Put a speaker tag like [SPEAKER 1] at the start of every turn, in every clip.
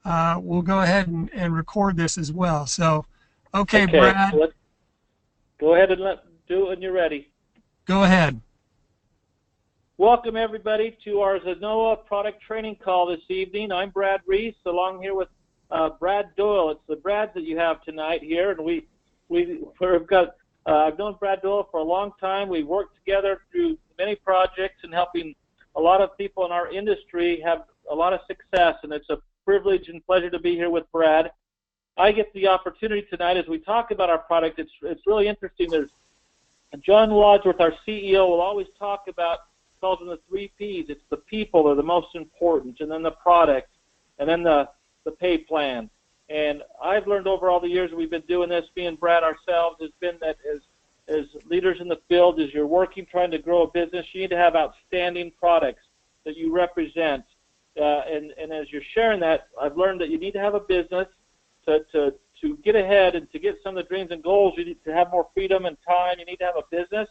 [SPEAKER 1] we'll go ahead and record this as well. So, okay,
[SPEAKER 2] Okay,
[SPEAKER 1] Brad,
[SPEAKER 2] let's go ahead and do it when you're ready.
[SPEAKER 1] go ahead.
[SPEAKER 2] Welcome everybody to our Zenoa product training call this evening. I'm Brad Reese, along here with Brad Doyle. It's the Brads that you have tonight here, and we've got. I've known Brad Doyle for a long time. We've worked together through many projects and helping a lot of people in our industry have a lot of success, and it's a privilege and pleasure to be here with Brad. I get the opportunity tonight as we talk about our product. It's really interesting. There's John Wadsworth, our CEO, will always talk about, calls them the 3 Ps. It's the people are the most important, and then the product, and then the pay plan. And I've learned over all the years we've been doing this, being Brad ourselves, has been that as leaders in the field, as you're working, trying to grow a business, you need to have outstanding products that you represent. And as you're sharing that, I've learned that you need to have a business to get ahead and to get some of the dreams and goals. You need to have more freedom and time. You need to have a business,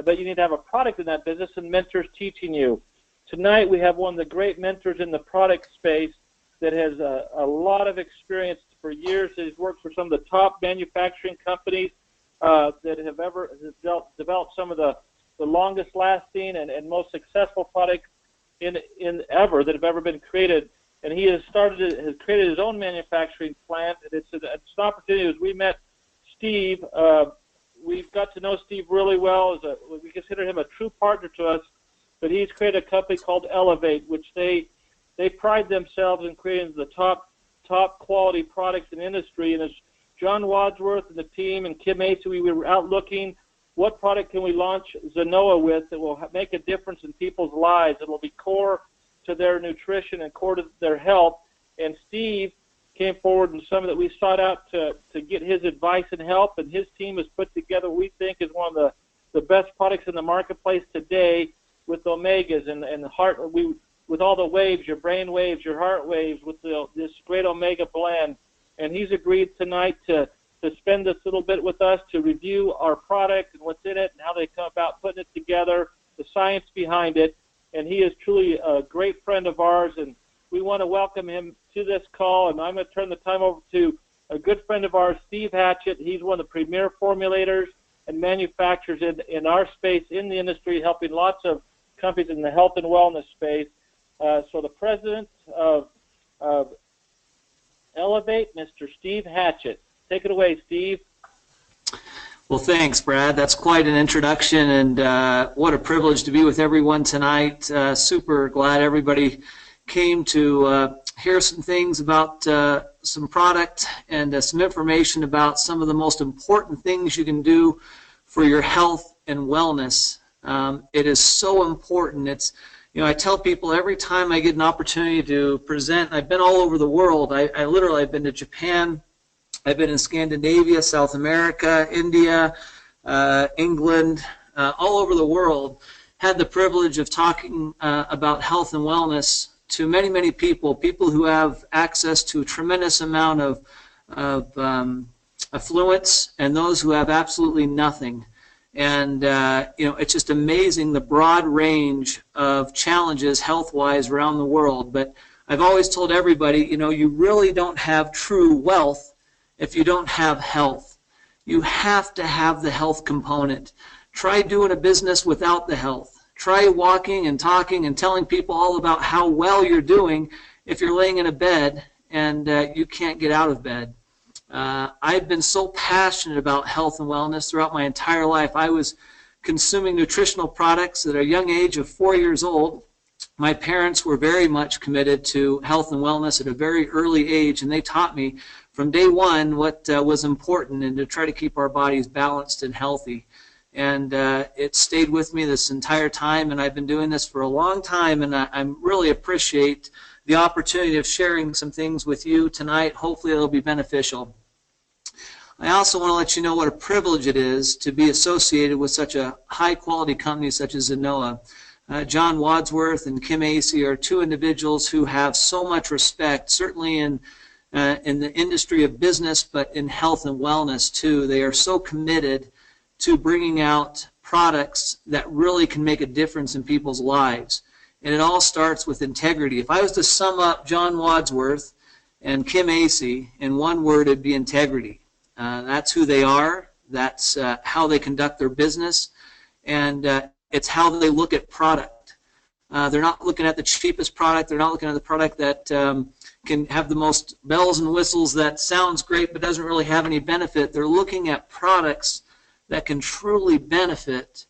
[SPEAKER 2] but you need to have a product in that business and mentors teaching you. Tonight we have one of the great mentors in the product space that has a lot of experience for years. He's worked for some of the top manufacturing companies that have ever developed some of the longest lasting and most successful products in ever that have ever been created. And he has created his own manufacturing plant. And it's an opportunity. As we met Steve, we've got to know Steve really well. We consider him a true partner to us. But he's created a company called Elevate, which they pride themselves in creating the top quality products in the industry. And as John Wadsworth and the team and Kim Acey, we were out looking, what product can we launch Zenoa with that will make a difference in people's lives? It will be core to their nutrition and core to their health. And Steve came forward and some that we sought out to get his advice and help. And his team has put together what we think is one of the best products in the marketplace today with omegas and the heart. With all the waves, your brain waves, your heart waves, with this great omega blend. And he's agreed tonight to spend this little bit with us to review our product and what's in it and how they come about putting it together, the science behind it. And he is truly a great friend of ours, and we want to welcome him to this call. And I'm going to turn the time over to a good friend of ours, Steve Hatchett. He's one of the premier formulators and manufacturers in our space in the industry, helping lots of companies in the health and wellness space. So the president of Elevate, Mr. Steve Hatchett. Take it away, Steve.
[SPEAKER 3] Well, thanks, Brad. That's quite an introduction, and what a privilege to be with everyone tonight. Super glad everybody came to hear some things about some product and some information about some of the most important things you can do for your health and wellness. It is so important. I tell people every time I get an opportunity to present, I've been all over the world. I literally have been to Japan, I've been in Scandinavia, South America, India, England, all over the world. Had the privilege of talking about health and wellness to many, many people who have access to a tremendous amount of affluence and those who have absolutely nothing. And it's just amazing the broad range of challenges health-wise around the world. But I've always told everybody, you really don't have true wealth if you don't have health. You have to have the health component. Try doing a business without the health. Try walking and talking and telling people all about how well you're doing if you're laying in a bed and you can't get out of bed. I've been so passionate about health and wellness throughout my entire life. I was consuming nutritional products at a young age of 4 years old. My parents were very much committed to health and wellness at a very early age, and they taught me from day one what was important and to try to keep our bodies balanced and healthy. And it stayed with me this entire time, and I've been doing this for a long time, and I really appreciate the opportunity of sharing some things with you tonight. Hopefully it'll be beneficial. I also want to let you know what a privilege it is to be associated with such a high-quality company such as Zenoa. John Wadsworth and Kim Acey are two individuals who have so much respect, certainly in the industry of business, but in health and wellness too. They are so committed to bringing out products that really can make a difference in people's lives. And it all starts with integrity. If I was to sum up John Wadsworth and Kim Acey, in one word, it'd be integrity. That's who they are. That's how they conduct their business, and it's how they look at product. They're not looking at the cheapest product. They're not looking at the product that can have the most bells and whistles that sounds great but doesn't really have any benefit. They're looking at products that can truly benefit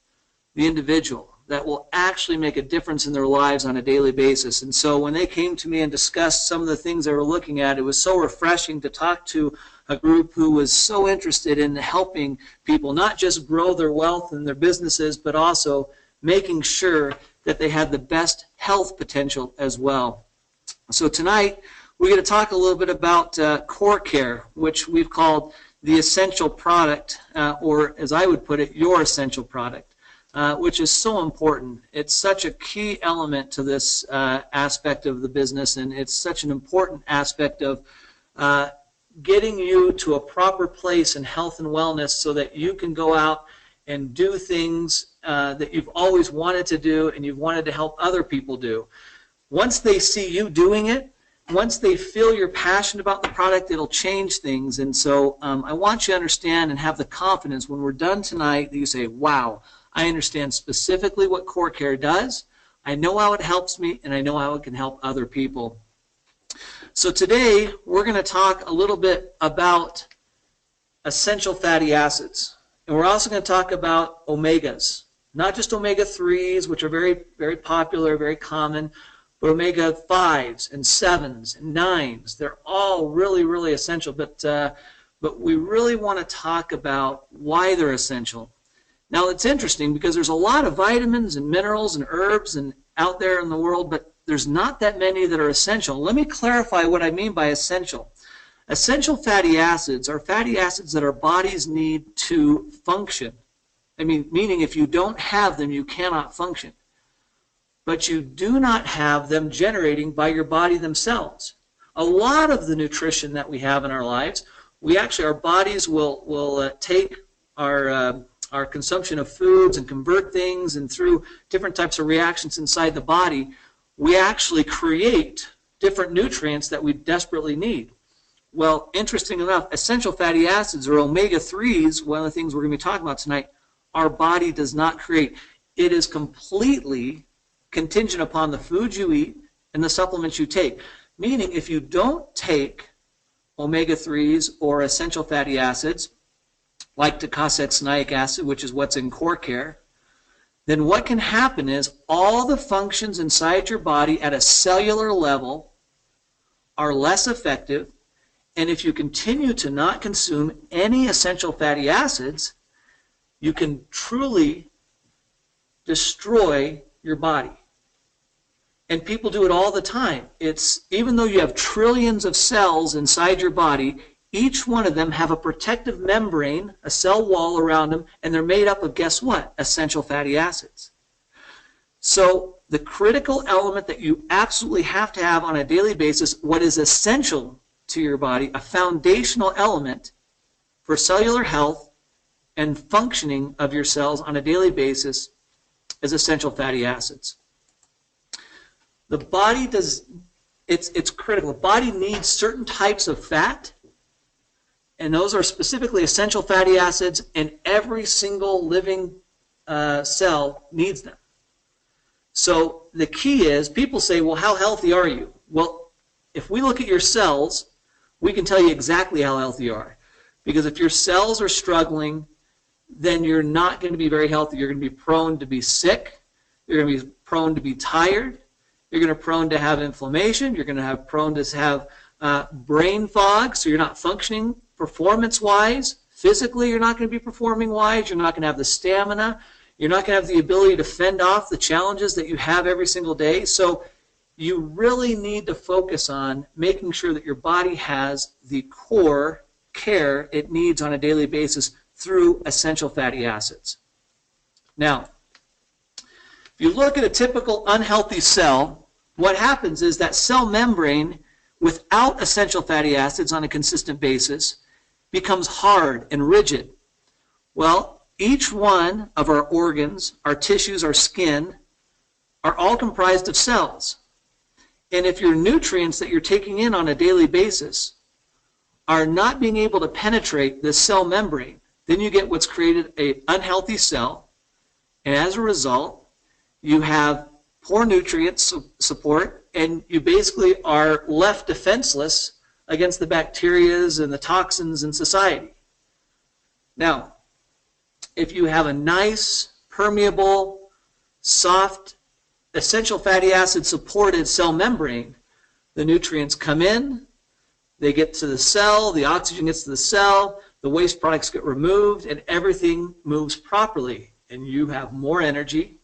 [SPEAKER 3] the individual, that will actually make a difference in their lives on a daily basis. And so when they came to me and discussed some of the things they were looking at, it was so refreshing to talk to a group who was so interested in helping people not just grow their wealth and their businesses, but also making sure that they had the best health potential as well. So tonight we're going to talk a little bit about Core+Care, which we've called the essential product, or as I would put it, your essential product. Which is so important. It's such a key element to this aspect of the business, and it's such an important aspect of getting you to a proper place in health and wellness so that you can go out and do things that you've always wanted to do and you've wanted to help other people do. Once they see you doing it, once they feel you're passionate about the product, it'll change things. And so I want you to understand and have the confidence when we're done tonight that you say, wow, I understand specifically what Core+Care does, I know how it helps me, and I know how it can help other people. So today we're going to talk a little bit about essential fatty acids. And we're also going to talk about omegas. Not just omega-3s, which are very, very popular, very common, but omega-5s and 7s and 9s. They're all really, really essential. But we really want to talk about why they're essential. Now it's interesting because there's a lot of vitamins and minerals and herbs and out there in the world, but there's not that many that are essential. Let me clarify what I mean by essential. Essential fatty acids are fatty acids that our bodies need to function. Meaning if you don't have them, you cannot function. But you do not have them generating by your body themselves. A lot of the nutrition that we have in our lives, our bodies will take our consumption of foods and convert things, and through different types of reactions inside the body, we actually create different nutrients that we desperately need. Well, interesting enough, essential fatty acids or omega-3s, one of the things we're going to be talking about tonight, our body does not create. It is completely contingent upon the food you eat and the supplements you take. Meaning if you don't take omega-3s or essential fatty acids, like docosahexaenoic acid, which is what's in Core+Care, then what can happen is all the functions inside your body at a cellular level are less effective, and if you continue to not consume any essential fatty acids, you can truly destroy your body. And people do it all the time. Even though you have trillions of cells inside your body, each one of them have a protective membrane, a cell wall around them, and they're made up of, guess what? Essential fatty acids. So the critical element that you absolutely have to have on a daily basis, what is essential to your body, a foundational element for cellular health and functioning of your cells on a daily basis, is essential fatty acids. The body it's critical. The body needs certain types of fat, and those are specifically essential fatty acids, and every single living cell needs them. So the key is, people say, well, how healthy are you? Well, if we look at your cells, we can tell you exactly how healthy you are. Because if your cells are struggling, then you're not going to be very healthy. You're going to be prone to be sick. You're going to be prone to be tired. You're going to be prone to have inflammation. You're going to have prone to have brain fog, so you're not functioning performance-wise. Physically, you're not going to be performing-wise. You're not going to have the stamina. You're not going to have the ability to fend off the challenges that you have every single day. So you really need to focus on making sure that your body has the core care it needs on a daily basis through essential fatty acids. Now, if you look at a typical unhealthy cell, what happens is that cell membrane without essential fatty acids on a consistent basis becomes hard and rigid. Well, each one of our organs, our tissues, our skin, are all comprised of cells. And if your nutrients that you're taking in on a daily basis are not being able to penetrate the cell membrane, then you get what's created an unhealthy cell. And as a result, you have poor nutrient support, and you basically are left defenseless against the bacterias and the toxins in society. Now, if you have a nice, permeable, soft, essential fatty acid supported cell membrane, the nutrients come in, they get to the cell, the oxygen gets to the cell, the waste products get removed, and everything moves properly. And you have more energy,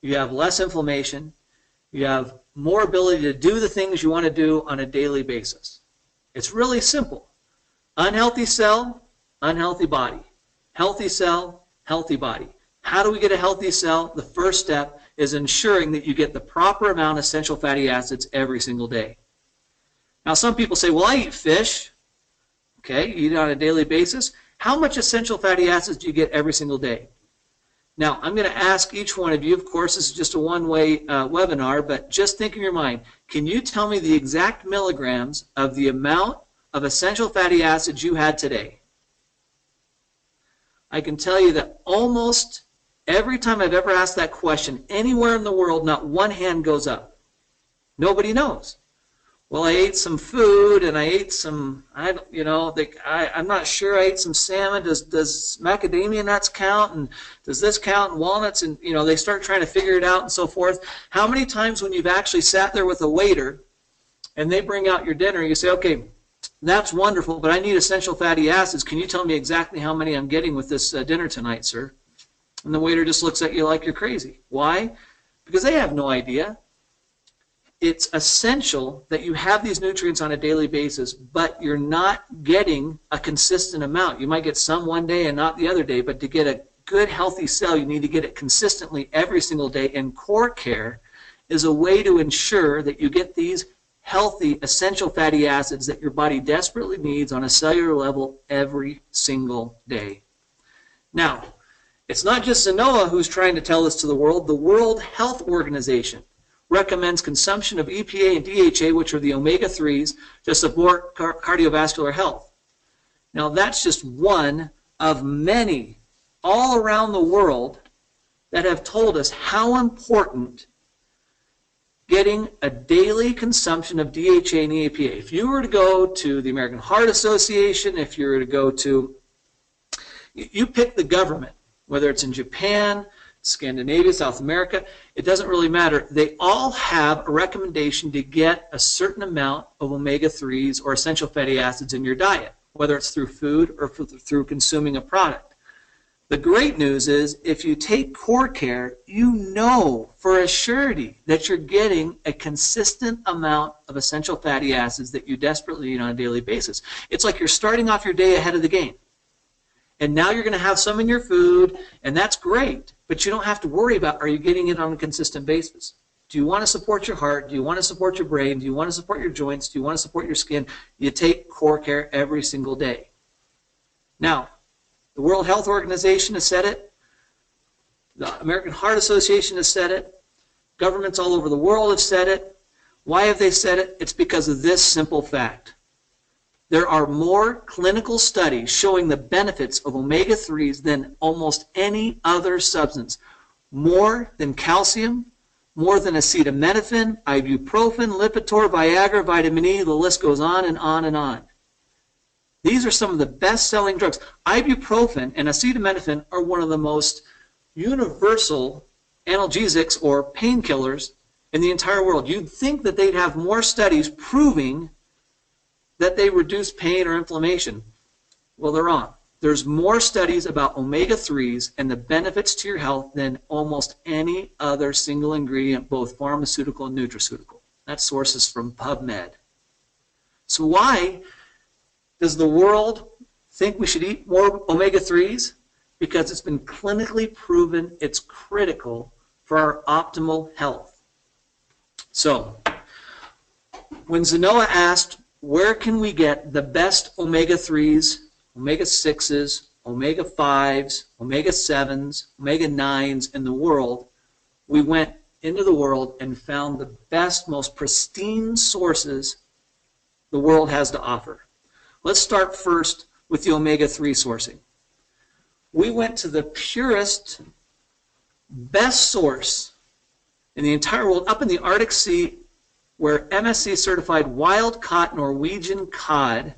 [SPEAKER 3] you have less inflammation, you have more ability to do the things you want to do on a daily basis. It's really simple. Unhealthy cell, unhealthy body. Healthy cell, healthy body. How do we get a healthy cell? The first step is ensuring that you get the proper amount of essential fatty acids every single day. Now, some people say, well, I eat fish. Okay, you eat it on a daily basis. How much essential fatty acids do you get every single day? Now, I'm going to ask each one of you, of course, this is just a one-way webinar, but just think in your mind, can you tell me the exact milligrams of the amount of essential fatty acids you had today? I can tell you that almost every time I've ever asked that question, anywhere in the world, not one hand goes up. Nobody knows. Well, I ate some food, and I ate some, I'm not sure, I ate some salmon. Does macadamia nuts count? And does this count? And walnuts? And, they start trying to figure it out and so forth. How many times when you've actually sat there with a waiter, and they bring out your dinner, you say, okay, that's wonderful, but I need essential fatty acids. Can you tell me exactly how many I'm getting with this dinner tonight, sir? And the waiter just looks at you like you're crazy. Why? Because they have no idea. It's essential that you have these nutrients on a daily basis, but you're not getting a consistent amount. You might get some one day and not the other day, but to get a good, healthy cell, you need to get it consistently every single day. And Core+Care is a way to ensure that you get these healthy, essential fatty acids that your body desperately needs on a cellular level every single day. Now, it's not just Zenoa who's trying to tell this to the world. The World Health Organization recommends consumption of EPA and DHA, which are the omega-3s, to support cardiovascular health. Now, that's just one of many all around the world that have told us how important getting a daily consumption of DHA and EPA. If you were to go to the American Heart Association, if you were to go to, you pick the government, whether it's in Japan, Scandinavia, South America, it doesn't really matter. They all have a recommendation to get a certain amount of omega-3s or essential fatty acids in your diet, whether it's through food or through consuming a product. The great news is if you take Core+Care, you know for a surety that you're getting a consistent amount of essential fatty acids that you desperately need on a daily basis. It's like you're starting off your day ahead of the game. And now you're going to have some in your food, and that's great. But you don't have to worry about, are you getting it on a consistent basis? Do you want to support your heart? Do you want to support your brain? Do you want to support your joints? Do you want to support your skin? You take Core+Care every single day. Now, the World Health Organization has said it. The American Heart Association has said it. Governments all over the world have said it. Why have they said it? It's because of this simple fact. There are more clinical studies showing the benefits of omega-3s than almost any other substance. More than calcium, more than acetaminophen, ibuprofen, Lipitor, Viagra, vitamin E, the list goes on and on and on. These are some of the best-selling drugs. Ibuprofen and acetaminophen are one of the most universal analgesics or painkillers in the entire world. You'd think that they'd have more studies proving that they reduce pain or inflammation. Well, they're wrong. There's more studies about omega-3s and the benefits to your health than almost any other single ingredient, both pharmaceutical and nutraceutical. That source is from PubMed. So why does the world think we should eat more omega-3s? Because it's been clinically proven it's critical for our optimal health. So when Zenoa asked, where can we get the best omega-3s, omega-6s, omega-5s, omega-7s, omega-9s in the world, we went into the world and found the best, most pristine sources the world has to offer. Let's start first with the omega-3 sourcing. We went to the purest, best source in the entire world, up in the Arctic Sea, where MSC certified wild-caught Norwegian cod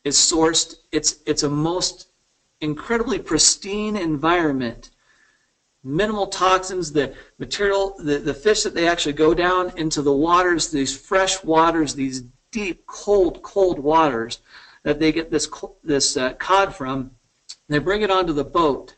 [SPEAKER 3] is sourced. It's a most incredibly pristine environment. Minimal toxins, the material, the fish that they actually go down into the waters, these fresh waters, these deep, cold waters that they get this cod from, they bring it onto the boat,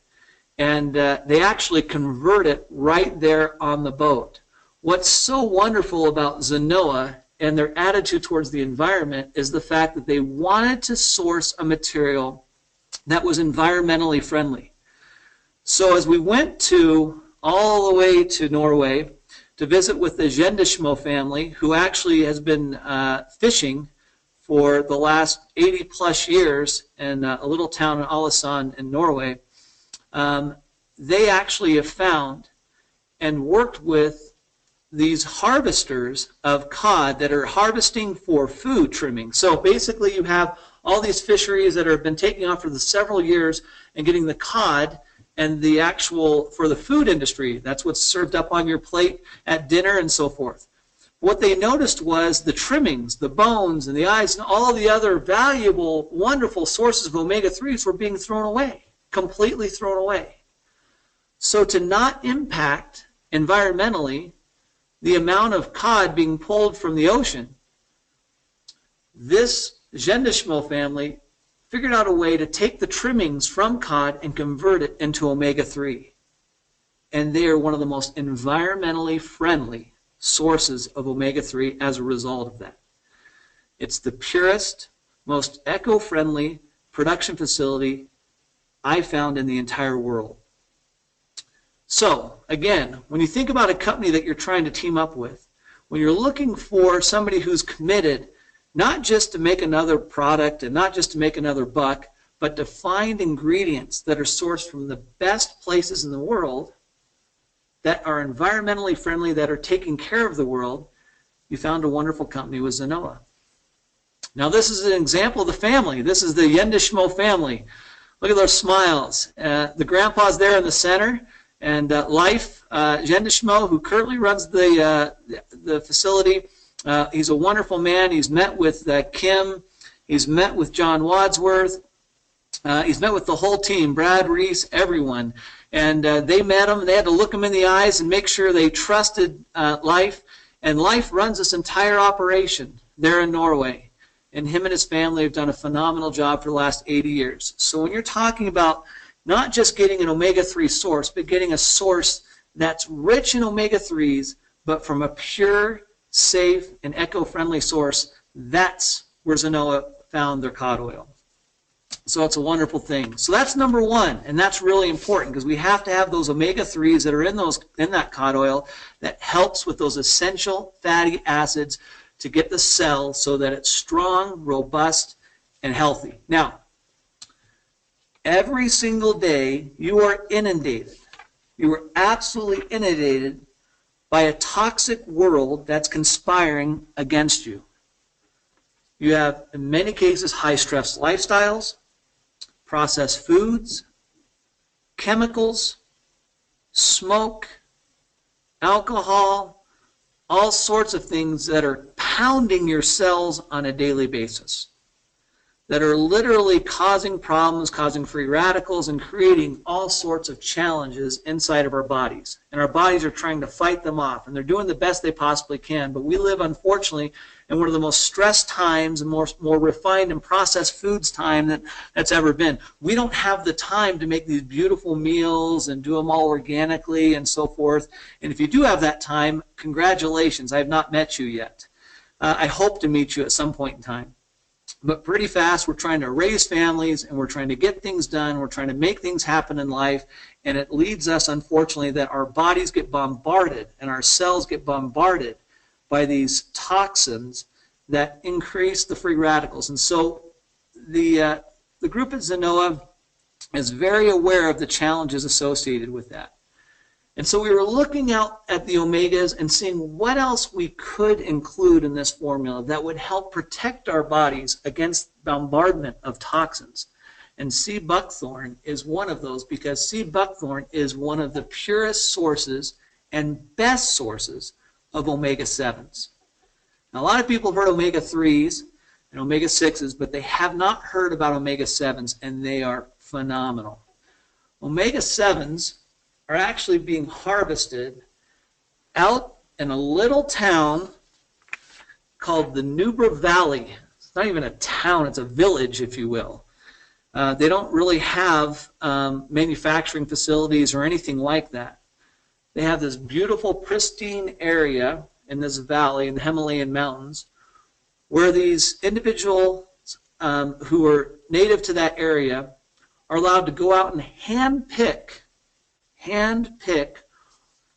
[SPEAKER 3] and they actually convert it right there on the boat. What's so wonderful about Zenoa and their attitude towards the environment is the fact that they wanted to source a material that was environmentally friendly. So as we went all the way to Norway to visit with the Gjendesmo family, who actually has been fishing for the last 80-plus years in a little town in Ålesund in Norway, they actually have found and worked with these harvesters of cod that are harvesting for food trimming. So basically you have all these fisheries that have been taking off for the several years and getting the cod and the actual, for the food industry, that's what's served up on your plate at dinner and so forth. What they noticed was the trimmings, the bones and the eyes and all the other valuable, wonderful sources of omega-3s were being thrown away, completely thrown away. So to not impact environmentally the amount of cod being pulled from the ocean, this Gjendesmo family figured out a way to take the trimmings from cod and convert it into omega-3. And they are one of the most environmentally friendly sources of omega-3 as a result of that. It's the purest, most eco-friendly production facility I found in the entire world. So, again, when you think about a company that you're trying to team up with, when you're looking for somebody who's committed not just to make another product and not just to make another buck, but to find ingredients that are sourced from the best places in the world that are environmentally friendly, that are taking care of the world, you found a wonderful company with Zenoa. Now this is an example of the family. This is the Gjendesmo family. Look at those smiles. The grandpa's there in the center, and Leif Gjendesmo, who currently runs the facility, he's a wonderful man. He's met with Kim. He's met with John Wadsworth. He's met with the whole team, Brad, Reese, everyone. And they met him. They had to look him in the eyes and make sure they trusted Leif. And Leif runs this entire operation there in Norway. And him and his family have done a phenomenal job for the last 80 years. So when you're talking about not just getting an omega-3 source, but getting a source that's rich in omega-3s, but from a pure, safe, and eco-friendly source, that's where Zenoa found their cod oil. So it's a wonderful thing. So that's number one, and that's really important because we have to have those omega-3s that are in that cod oil that helps with those essential fatty acids to get the cell so that it's strong, robust, and healthy. Now, every single day you are inundated. You are absolutely inundated by a toxic world that's conspiring against you. You have, in many cases, high-stress lifestyles, processed foods, chemicals, smoke, alcohol, all sorts of things that are pounding your cells on a daily basis, that are literally causing problems, causing free radicals, and creating all sorts of challenges inside of our bodies. And our bodies are trying to fight them off, and they're doing the best they possibly can. But we live, unfortunately, in one of the most stressed times and more refined and processed foods time that's ever been. We don't have the time to make these beautiful meals and do them all organically and so forth. And if you do have that time, congratulations. I have not met you yet. I hope to meet you at some point in time. But pretty fast, we're trying to raise families, and we're trying to get things done. We're trying to make things happen in life, and it leads us, unfortunately, that our bodies get bombarded and our cells get bombarded by these toxins that increase the free radicals. And so the group at Zenoa is very aware of the challenges associated with that. And so we were looking out at the omegas and seeing what else we could include in this formula that would help protect our bodies against bombardment of toxins. And sea buckthorn is one of those, because sea buckthorn is one of the purest sources and best sources of omega-7s. Now, a lot of people have heard omega-3s and omega-6s, but they have not heard about omega-7s, and they are phenomenal. Omega-7s are actually being harvested out in a little town called the Nubra Valley. It's not even a town, it's a village, if you will. They don't really have manufacturing facilities or anything like that. They have this beautiful, pristine area in this valley in the Himalayan mountains where these individuals who are native to that area are allowed to go out and hand pick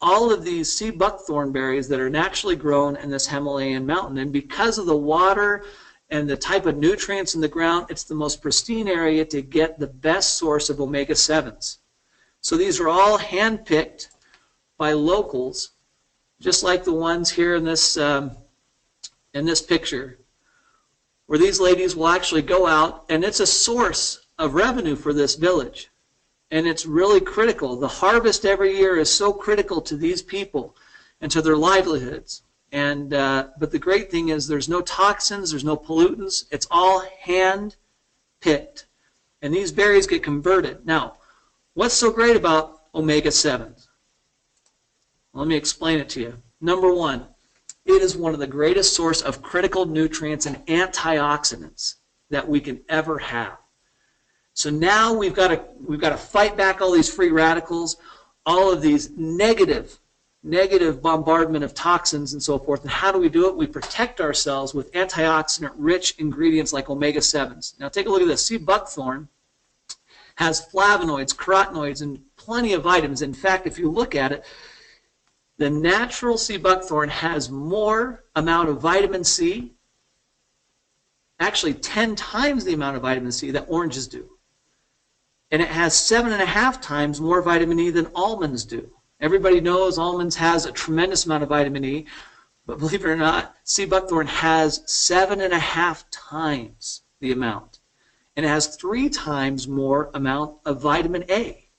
[SPEAKER 3] all of these sea buckthorn berries that are naturally grown in this Himalayan mountain. And because of the water and the type of nutrients in the ground, it's the most pristine area to get the best source of omega-7s. So these are all hand-picked by locals, just like the ones here in this picture, where these ladies will actually go out, and it's a source of revenue for this village. And it's really critical. The harvest every year is so critical to these people and to their livelihoods. And but the great thing is there's no toxins, there's no pollutants. It's all hand-picked. And these berries get converted. Now, what's so great about omega-7s? Let me explain it to you. Number one, it is one of the greatest sources of critical nutrients and antioxidants that we can ever have. So now we've got to fight back all these free radicals, all of these negative bombardment of toxins and so forth. And how do we do it? We protect ourselves with antioxidant-rich ingredients like omega-7s. Now take a look at this. Sea buckthorn has flavonoids, carotenoids, and plenty of vitamins. In fact, if you look at it, the natural sea buckthorn has more amount of vitamin C, actually 10 times the amount of vitamin C that oranges do. And it has 7.5 times more vitamin E than almonds do. Everybody knows almonds has a tremendous amount of vitamin E, but believe it or not, sea buckthorn has 7.5 times the amount. And it has 3 times more amount of vitamin A.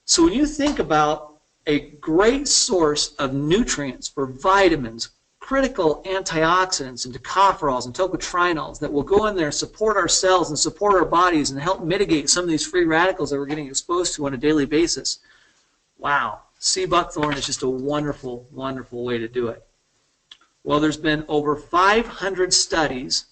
[SPEAKER 3] So when you think about a great source of nutrients for vitamins, critical antioxidants and tocopherols and tocotrienols that will go in there and support our cells and support our bodies and help mitigate some of these free radicals that we're getting exposed to on a daily basis. Wow, sea buckthorn is just a wonderful, wonderful way to do it. Well, there's been over 500 studies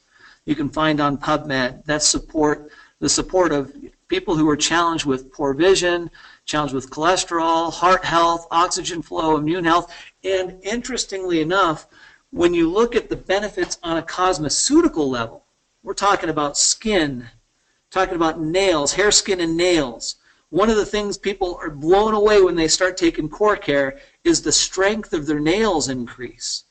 [SPEAKER 3] you can find on PubMed that support the support of people who are challenged with poor vision, challenged with cholesterol, heart health, oxygen flow, immune health, and interestingly enough, when you look at the benefits on a cosmeceutical level, we're talking about skin, talking about nails, hair, skin, and nails. One of the things people are blown away when they start taking Core+Care is the strength of their nails increase,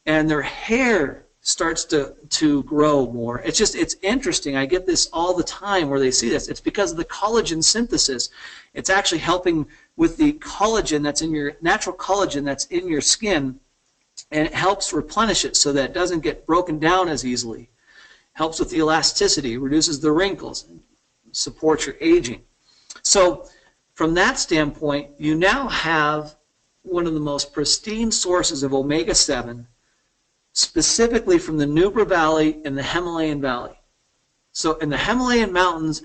[SPEAKER 3] and their hair starts to grow more. It's interesting. I get this all the time where they see this. It's because of the collagen synthesis. It's actually helping with the collagen that's in your natural collagen that's in your skin, and it helps replenish it so that it doesn't get broken down as easily. Helps with the elasticity, reduces the wrinkles, supports your aging. So from that standpoint, you now have one of the most pristine sources of omega-7, specifically from the Nubra Valley and the Himalayan Valley. So in the Himalayan mountains,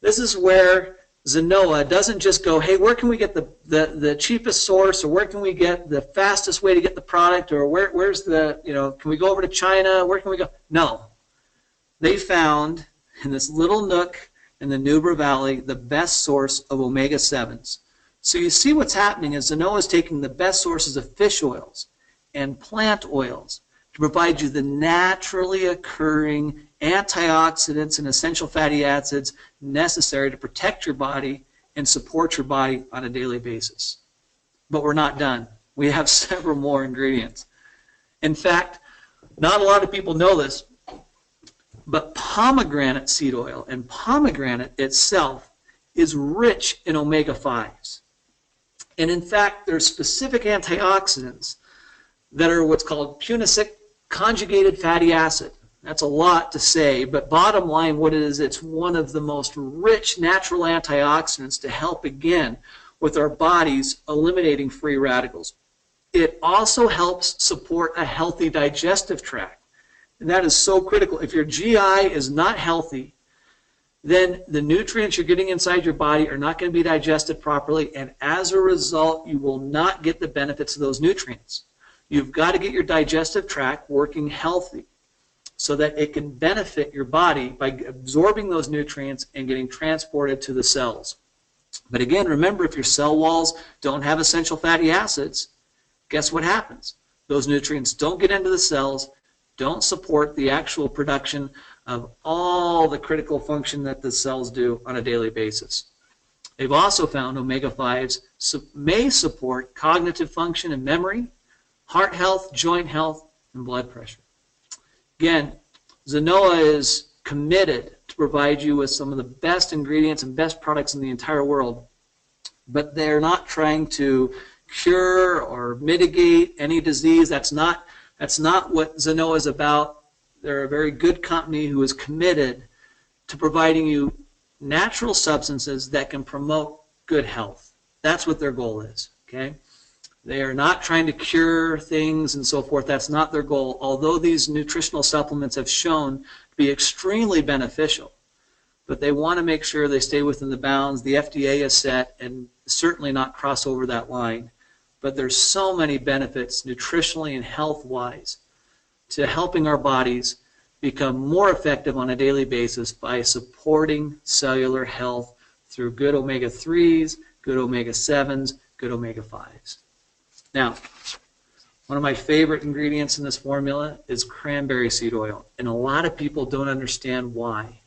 [SPEAKER 3] this is where Zenoa doesn't just go, hey, where can we get the cheapest source, or where can we get the fastest way to get the product, or where's the, can we go over to China, where can we go? No. They found in this little nook in the Nubra Valley the best source of omega-7s. So you see what's happening is Zenoa is taking the best sources of fish oils and plant oils to provide you the naturally occurring antioxidants and essential fatty acids necessary to protect your body and support your body on a daily basis. But we're not done. We have several more ingredients. In fact, not a lot of people know this, but pomegranate seed oil and pomegranate itself is rich in omega-5s. And in fact, there's specific antioxidants that are what's called punicic conjugated fatty acid. That's a lot to say, but bottom line, what it is, it's one of the most rich natural antioxidants to help, again, with our bodies eliminating free radicals. It also helps support a healthy digestive tract, and that is so critical. If your GI is not healthy, then the nutrients you're getting inside your body are not going to be digested properly, and as a result, you will not get the benefits of those nutrients. You've got to get your digestive tract working healthy so that it can benefit your body by absorbing those nutrients and getting transported to the cells. But again, remember, if your cell walls don't have essential fatty acids, guess what happens? Those nutrients don't get into the cells, don't support the actual production of all the critical function that the cells do on a daily basis. They've also found omega-5s may support cognitive function and memory, heart health, joint health, and blood pressure. Again, Zenoa is committed to provide you with some of the best ingredients and best products in the entire world, but they're not trying to cure or mitigate any disease. That's not what Zenoa is about. They're a very good company who is committed to providing you natural substances that can promote good health. That's what their goal is, okay? They are not trying to cure things and so forth. That's not their goal, although these nutritional supplements have shown to be extremely beneficial. But they want to make sure they stay within the bounds the FDA has set and certainly not cross over that line. But there's so many benefits nutritionally and health-wise to helping our bodies become more effective on a daily basis by supporting cellular health through good omega-3s, good omega-7s, good omega-5s. Now, one of my favorite ingredients in this formula is cranberry seed oil, and a lot of people don't understand why.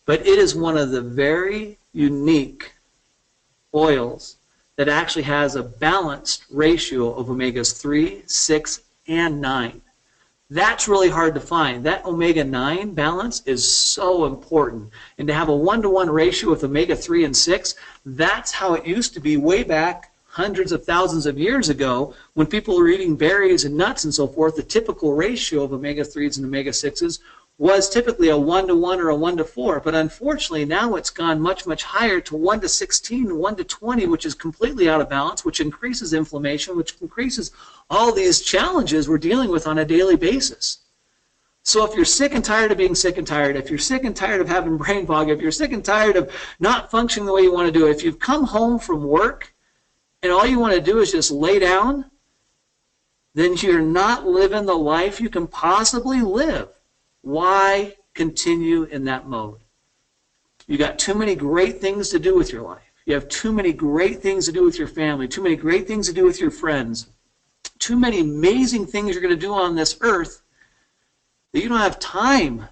[SPEAKER 3] But it is one of the very unique oils that actually has a balanced ratio of omegas 3, 6, and 9. That's really hard to find. That omega-9 balance is so important. And to have a 1-to-1 ratio with omega-3 and 6, that's how it used to be way back hundreds of thousands of years ago when people were eating berries and nuts and so forth. The typical ratio of omega-3s and omega-6s was typically a 1-to-1 or a 1-to-4, but unfortunately now it's gone much, much higher to 1-to-16, 1-to-20, which is completely out of balance, which increases inflammation, which increases all these challenges we're dealing with on a daily basis. So if you're sick and tired of being sick and tired, if you're sick and tired of having brain fog, if you're sick and tired of not functioning the way you want to do it, if you've come home from work and all you want to do is just lay down, then you're not living the life you can possibly live. Why continue in that mode? You got too many great things to do with your life. You have too many great things to do with your family, too many great things to do with your friends, too many amazing things you're going to do on this earth that you don't have time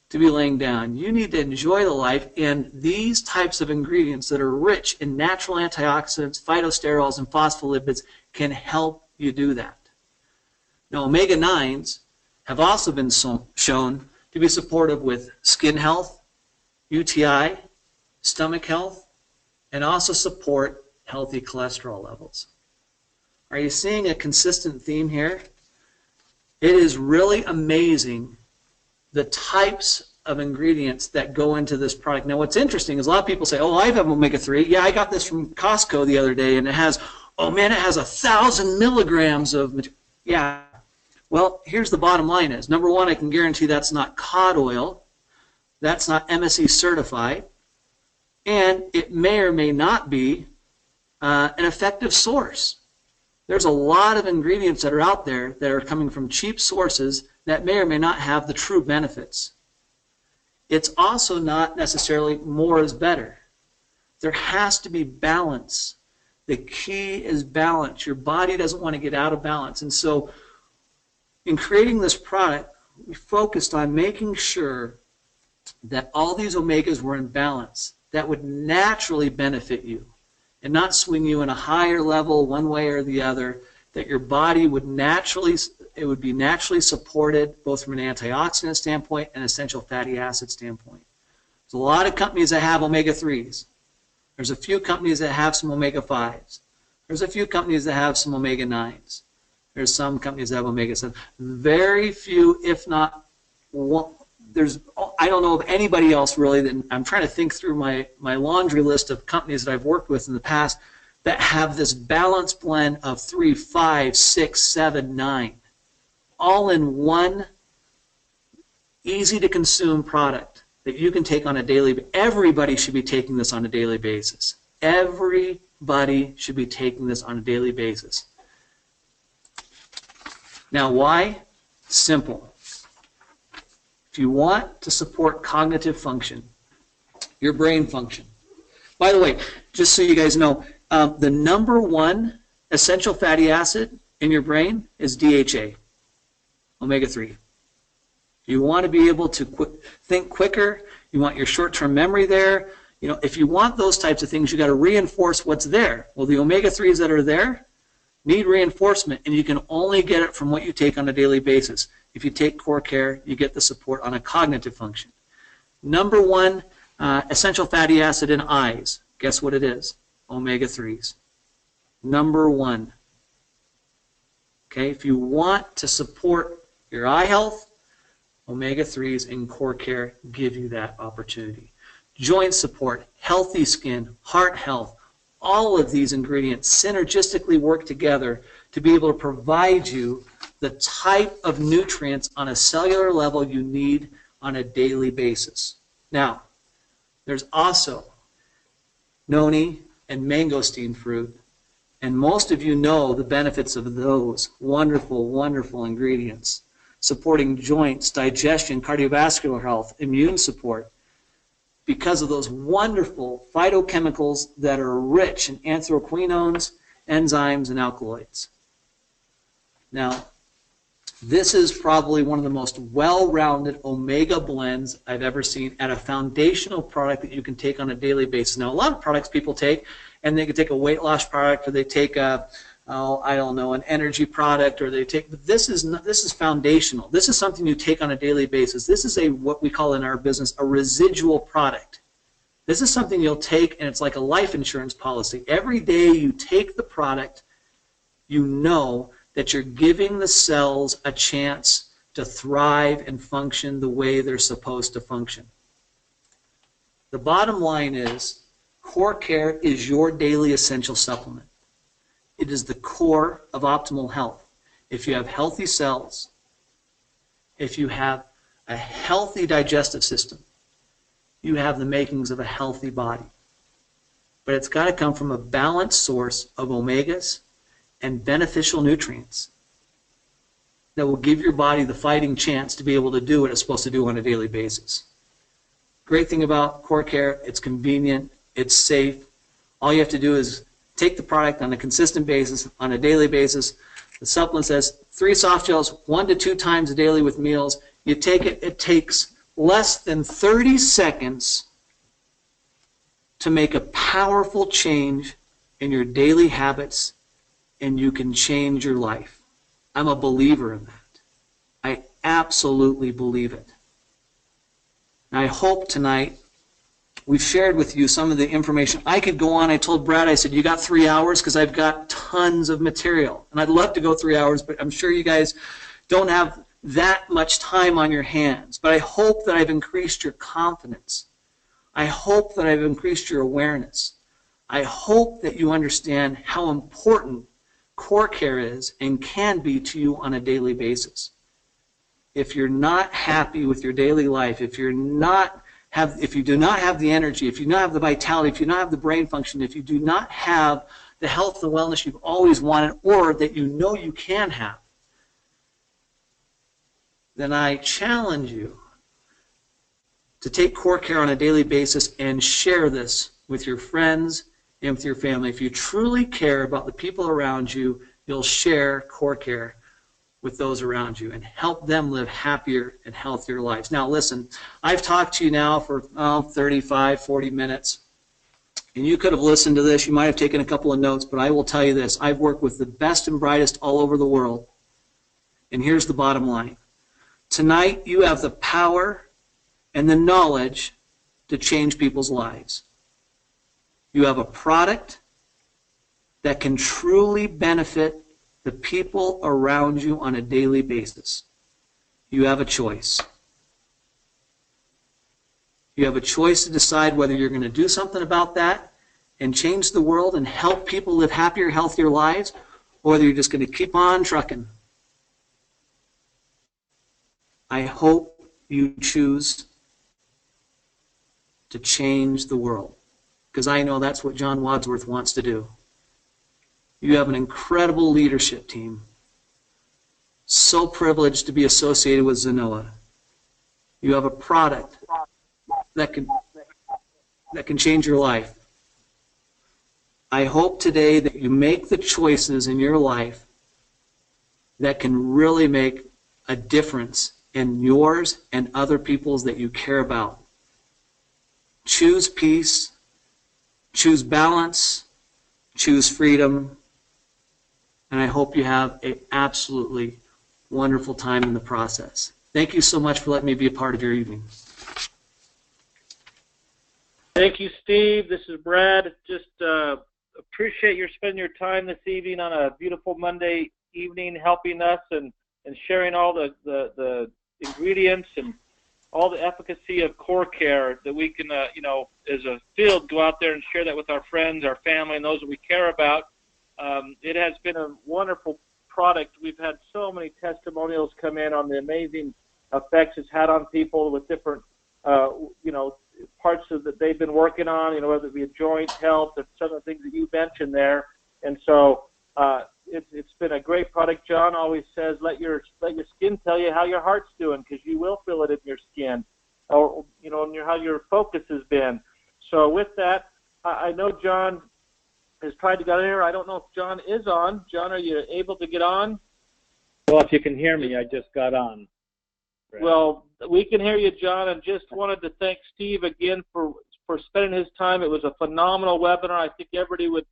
[SPEAKER 3] to be laying down. You need to enjoy the life, and these types of ingredients that are rich in natural antioxidants, phytosterols, and phospholipids can help you do that. Now, omega-9s have also been shown to be supportive with skin health, UTI, stomach health, and also support healthy cholesterol levels. Are you seeing a consistent theme here? It is really amazing the types of ingredients that go into this product. Now, what's interesting is a lot of people say, oh, I have omega-3. Yeah, I got this from Costco the other day, and it has, oh man, it has 1,000 milligrams of material. Yeah. Well, here's the bottom line is, number one, I can guarantee that's not cod oil. That's not MSC certified. And it may or may not be an effective source. There's a lot of ingredients that are out there that are coming from cheap sources that may or may not have the true benefits. It's also not necessarily more is better. There has to be balance. The key is balance. Your body doesn't want to get out of balance. And so in creating this product, we focused on making sure that all these omegas were in balance that would naturally benefit you and not swing you in a higher level one way or the other, that your body would naturally, it would be naturally supported both from an antioxidant standpoint and essential fatty acid standpoint. There's a lot of companies that have omega-3s. There's a few companies that have some omega-5s. There's a few companies that have some omega-9s. There's some companies that have omega-7. Very few, if not one. I don't know of anybody else really that I'm trying to think through my laundry list of companies that I've worked with in the past that have this balanced blend of 3, 5, 6, 7, 9, all in one easy to consume product that you can take on a daily basis. Everybody should be taking this on a daily basis. Everybody should be taking this on a daily basis. Now why? Simple. If you want to support cognitive function, your brain function. By the way, just so you guys know, the number one essential fatty acid in your brain is DHA, omega-3. You want to be able to think quicker. You want your short-term memory there. You know, if you want those types of things, you got to reinforce what's there. Well, the omega-3s that are there need reinforcement, and you can only get it from what you take on a daily basis. If you take Core+Care, you get the support on a cognitive function. Number one essential fatty acid in eyes. Guess what it is? Omega-3s. Number one. Okay, if you want to support your eye health, omega-3s and Core+Care give you that opportunity. Joint support, healthy skin, heart health, all of these ingredients synergistically work together to be able to provide you the type of nutrients on a cellular level you need on a daily basis. Now, there's also noni and mangosteen fruit, and most of you know the benefits of those wonderful, wonderful ingredients, supporting joints, digestion, cardiovascular health, immune support, because of those wonderful phytochemicals that are rich in anthraquinones, enzymes, and alkaloids. Now, this is probably one of the most well-rounded omega blends I've ever seen at a foundational product that you can take on a daily basis. Now, a lot of products people take, and they can take a weight loss product, or they take a, I don't know, an energy product, or they take, but this is foundational. This is something you take on a daily basis. This is what we call in our business a residual product. This is something you'll take, and it's like a life insurance policy. Every day you take the product, you know that you're giving the cells a chance to thrive and function the way they're supposed to function. The bottom line is, Core+Care is your daily essential supplement. It is the core of optimal health. If you have healthy cells, if you have a healthy digestive system, you have the makings of a healthy body. But it's got to come from a balanced source of omegas and beneficial nutrients that will give your body the fighting chance to be able to do what it's supposed to do on a daily basis. Great thing about Core+Care, it's convenient, it's safe. All you have to do is take the product on a consistent basis, on a daily basis. The supplement says 3 soft gels, 1 to 2 times daily with meals. You take it, it takes less than 30 seconds to make a powerful change in your daily habits, and you can change your life. I'm a believer in that. I absolutely believe it. And I hope tonight we've shared with you some of the information. I could go on. I told Brad, I said, you got 3 hours? Because I've got tons of material. And I'd love to go 3 hours, but I'm sure you guys don't have that much time on your hands. But I hope that I've increased your confidence. I hope that I've increased your awareness. I hope that you understand how important Core+Care is and can be to you on a daily basis. If you're not happy with your daily life, if you do not have the energy, if you do not have the vitality, if you do not have the brain function, if you do not have the health and wellness you've always wanted or that you know you can have, then I challenge you to take Core+Care on a daily basis and share this with your friends and with your family. If you truly care about the people around you, you'll share Core+Care with those around you and help them live happier and healthier lives. Now listen, I've talked to you now for 35, 40 minutes, and you could have listened to this. You might have taken a couple of notes, but I will tell you this. I've worked with the best and brightest all over the world, and here's the bottom line. Tonight you have the power and the knowledge to change people's lives. You have a product that can truly benefit the people around you on a daily basis. You have a choice. You have a choice to decide whether you're going to do something about that and change the world and help people live happier, healthier lives, or whether you're just going to keep on trucking. I hope you choose to change the world, because I know that's what John Wadsworth wants to do. You have an incredible leadership team. So privileged to be associated with Zenoa. You have a product that can change your life. I hope today that you make the choices in your life that can really make a difference in yours and other people's that you care about. Choose peace, choose balance, choose freedom, and I hope you have an absolutely wonderful time in the process. Thank you so much for letting me be a part of your evening.
[SPEAKER 2] Thank you, Steve. This is Brad. Just appreciate your spending your time this evening on a beautiful Monday evening, helping us and sharing all the ingredients and all the efficacy of Core+Care that we can, as a field, go out there and share that with our friends, our family, and those that we care about. It has been a wonderful product. We've had so many testimonials come in on the amazing effects it's had on people with different, parts of that they've been working on, whether it be joint health and some of the things that you mentioned there. And so it's been a great product. John always says, let your skin tell you how your heart's doing, because you will feel it in your skin, or and how your focus has been. So with that, I know John has tried to get in here. I don't know if John is on. John, are you able to get on?
[SPEAKER 4] Well, if you can hear me, I just got on. Right.
[SPEAKER 2] Well, we can hear you, John, and just wanted to thank Steve again for spending his time. It was a phenomenal webinar. I think everybody would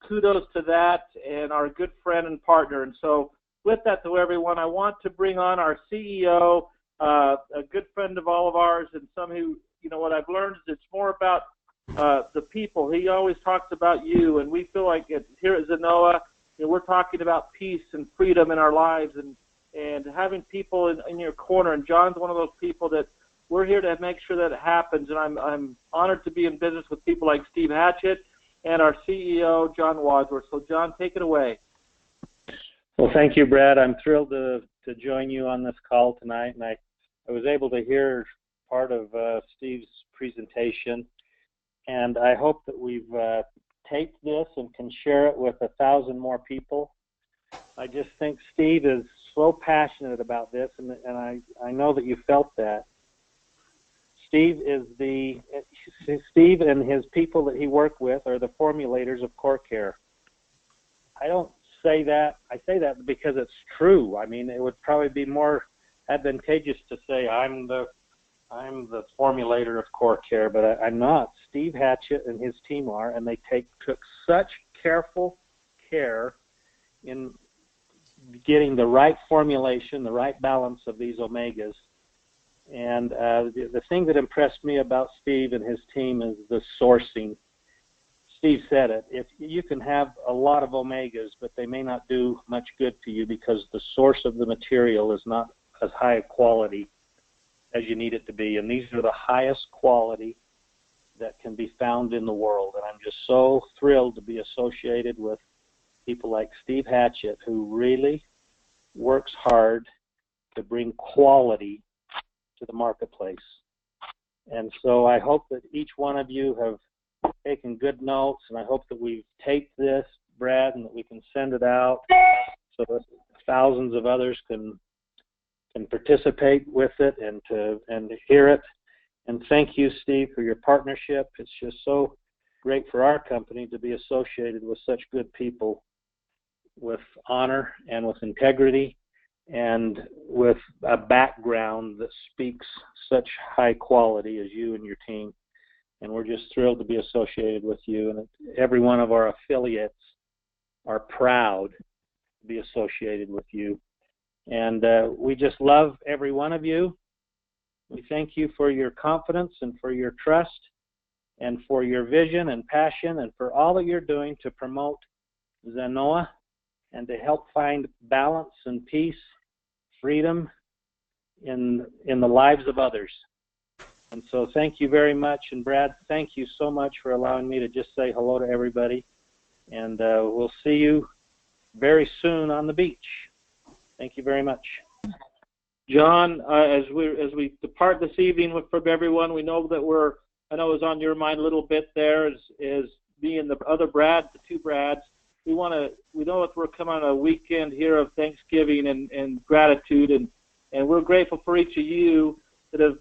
[SPEAKER 2] kudos to that, and our good friend and partner. And so with that, to everyone, I want to bring on our CEO, a good friend of all of ours, and some who, what I've learned is it's more about the people. He always talks about you, and we feel like here at Zenoa, we're talking about peace and freedom in our lives, and having people in your corner. And John's one of those people that we're here to make sure that it happens. And I'm honored to be in business with people like Steve Hatchett and our CEO, John Wadsworth. So, John, take it away.
[SPEAKER 4] Well, thank you, Brad. I'm thrilled to join you on this call tonight. And I was able to hear part of Steve's presentation. And I hope that we've taped this and can share it with 1,000 more people. I just think Steve is so passionate about this, and I know that you felt that. Steve and his people that he worked with are the formulators of Core+Care. I don't say that. I say that because it's true. I mean, it would probably be more advantageous to say I'm the formulator of Core+Care, but I'm not. Steve Hatchett and his team are, and they took such careful care in getting the right formulation, the right balance of these omegas. And the thing that impressed me about Steve and his team is the sourcing. Steve said it. If you can have a lot of omegas, but they may not do much good to you because the source of the material is not as high a quality as you need it to be. And these are the highest quality that can be found in the world. And I'm just so thrilled to be associated with people like Steve Hatchett, who really works hard to bring quality to the marketplace. And so I hope that each one of you have taken good notes, and I hope that we've taped this, Brad, and that we can send it out so that thousands of others can participate with it and to hear it. And thank you, Steve, for your partnership. It's just so great for our company to be associated with such good people with honor and with integrity and with a background that speaks such high quality as you and your team. And we're just thrilled to be associated with you. And every one of our affiliates are proud to be associated with you. And we just love every one of you. We thank you for your confidence and for your trust. and for your vision and passion and for all that you're doing to promote Zenoa and to help find balance and peace, freedom in the lives of others. And so thank you very much. And Brad, thank you so much for allowing me to just say hello to everybody. And we'll see you very soon on the beach. Thank you very much.
[SPEAKER 2] John, as we depart this evening from everyone, we know that I know it was on your mind a little bit there, is being the other Brad, the two Brads. We know that we're coming on a weekend here of Thanksgiving and gratitude, and we're grateful for each of you that have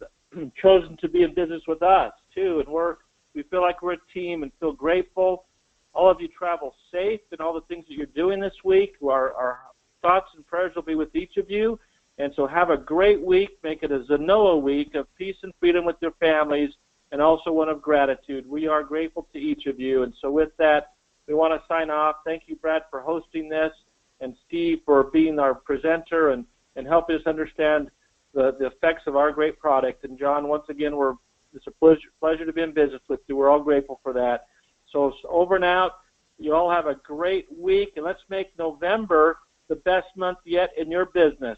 [SPEAKER 2] chosen to be in business with us too. And we feel like we're a team and feel grateful. All of you travel safe and all the things that you're doing this week. Our thoughts and prayers will be with each of you. And so have a great week. Make it a Zenoa week of peace and freedom with your families, and also one of gratitude. We are grateful to each of you. And so with that, we want to sign off. Thank you, Brad, for hosting this, and Steve for being our presenter and helping us understand the effects of our great product. And John, once again, it's a pleasure to be in business with you. We're all grateful for that. So it's over and out. You all have a great week, and let's make November the best month yet in your business.